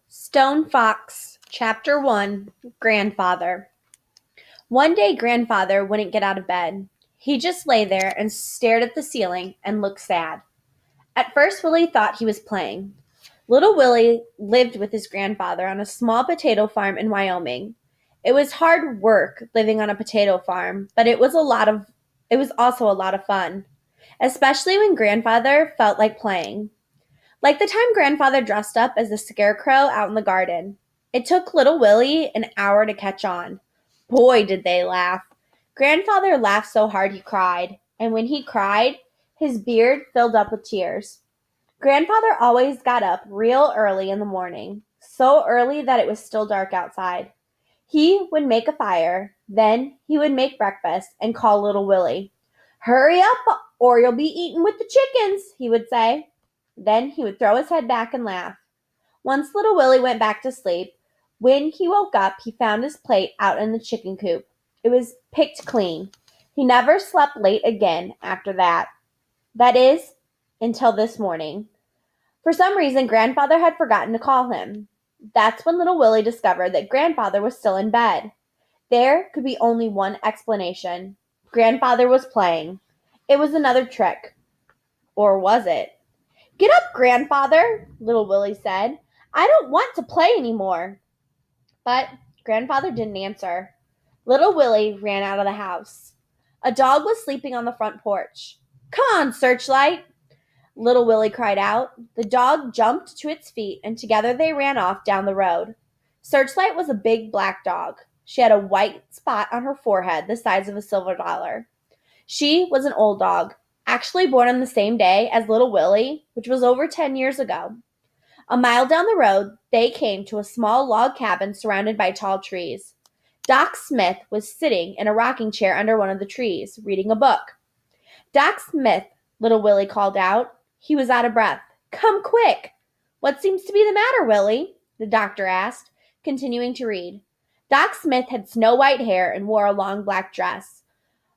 Stone Fox, Chapter 1, Grandfather. One day, Grandfather wouldn't get out of bed. He just lay there and stared at the ceiling and looked sad. At first, Willie thought he was playing. Little Willie lived with his grandfather on a small potato farm in Wyoming. It was hard work living on a potato farm, but it was also a lot of fun, especially when Grandfather felt like playing. Like the time Grandfather dressed up as the scarecrow out in the garden. It took little Willie an hour to catch on. Boy, did they laugh. Grandfather laughed so hard he cried, and when he cried, his beard filled up with tears. Grandfather always got up real early in the morning, so early that it was still dark outside. He would make a fire, then he would make breakfast and call little Willie. Hurry up, or you'll be eaten with the chickens, he would say. Then he would throw his head back and laugh. Once little Willie went back to sleep. When he woke up, he found his plate out in the chicken coop. It was picked clean. He never slept late again after that. That is, until this morning. For some reason, Grandfather had forgotten to call him. That's when little Willie discovered that Grandfather was still in bed. There could be only one explanation. Grandfather was playing. It was another trick. Or was it? Get up, Grandfather, little Willie said. I don't want to play any more. But Grandfather didn't answer. Little Willie ran out of the house. A dog was sleeping on the front porch. Come on, Searchlight, little Willie cried out. The dog jumped to its feet, and together they ran off down the road. Searchlight was a big black dog. She had a white spot on her forehead the size of a silver dollar. She was an old dog, actually born on the same day as little Willie, which was over 10 years ago. A mile down the road, they came to a small log cabin surrounded by tall trees. Doc Smith was sitting in a rocking chair under one of the trees, reading a book. Doc Smith, little Willie called out. He was out of breath. Come quick! What seems to be the matter, Willie? The doctor asked, continuing to read. Doc Smith had snow-white hair and wore a long black dress.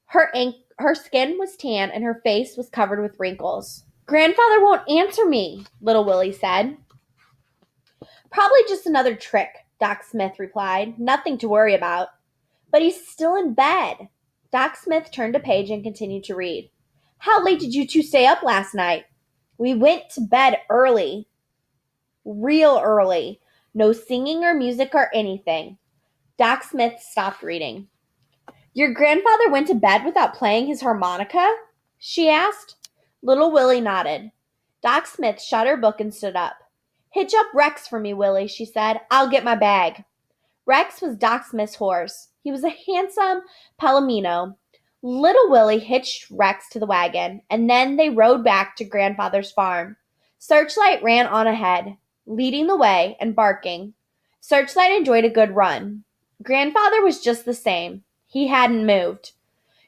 Her skin was tan and her face was covered with wrinkles. Grandfather won't answer me, little Willie said. Probably just another trick, Doc Smith replied. Nothing to worry about. But he's still in bed. Doc Smith turned a page and continued to read. How late did you two stay up last night? We went to bed early. Real early. No singing or music or anything. Doc Smith stopped reading. Your grandfather went to bed without playing his harmonica? She asked. Little Willie nodded. Doc Smith shut her book and stood up. Hitch up Rex for me, Willie, she said. I'll get my bag. Rex was Doc Smith's horse. He was a handsome palomino. Little Willie hitched Rex to the wagon, and then they rode back to Grandfather's farm. Searchlight ran on ahead, leading the way and barking. Searchlight enjoyed a good run. Grandfather was just the same. He hadn't moved.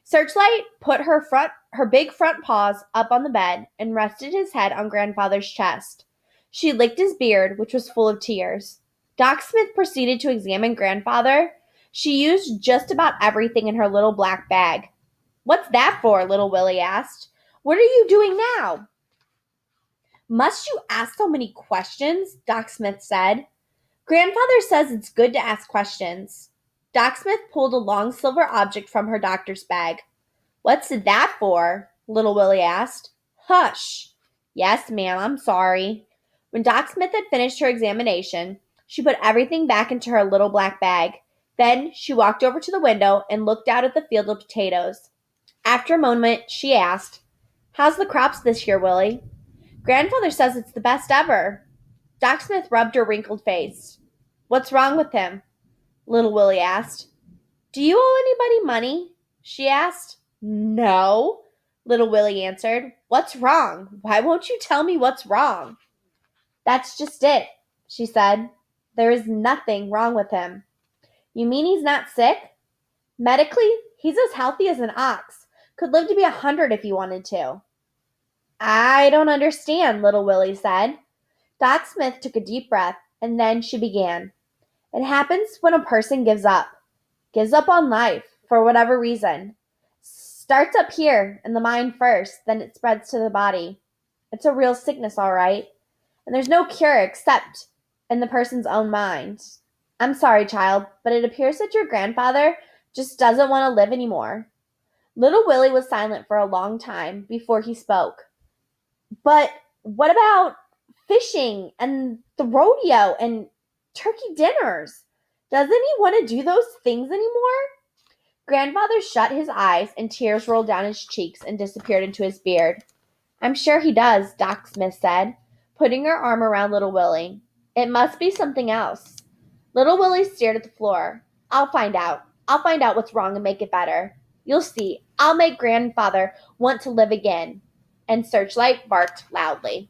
Searchlight put her big front paws up on the bed and rested his head on Grandfather's chest. She licked his beard, which was full of tears. Doc Smith proceeded to examine Grandfather. She used just about everything in her little black bag. What's that for? Little Willie asked. What are you doing now? Must you ask so many questions? Doc Smith said. Grandfather says it's good to ask questions. Doc Smith pulled a long silver object from her doctor's bag. What's that for? Little Willie asked. Hush. Yes, ma'am, I'm sorry. When Doc Smith had finished her examination, she put everything back into her little black bag. Then she walked over to the window and looked out at the field of potatoes. After a moment, she asked, How's the crops this year, Willie? Grandfather says it's the best ever. Doc Smith rubbed her wrinkled face. What's wrong with him? Little Willie asked. Do you owe anybody money? She asked. No, Little Willie answered. What's wrong? Why won't you tell me what's wrong? That's just it, she said. There is nothing wrong with him. You mean he's not sick? Medically, he's as healthy as an ox. Could live to be 100 if he wanted to. I don't understand, Little Willie said. Doc Smith took a deep breath, and then she began. It happens when a person gives up on life, for whatever reason. Starts up here, in the mind first, then it spreads to the body. It's a real sickness, all right. And there's no cure except in the person's own mind. I'm sorry, child, but it appears that your grandfather just doesn't want to live anymore. Little Willie was silent for a long time before he spoke. But what about fishing and the rodeo and turkey dinners? Doesn't he want to do those things anymore? Grandfather shut his eyes and tears rolled down his cheeks and disappeared into his beard. I'm sure he does, Doc Smith said, putting her arm around little Willie. It must be something else. Little Willie stared at the floor. I'll find out. I'll find out what's wrong and make it better. You'll see. I'll make grandfather want to live again. And Searchlight barked loudly.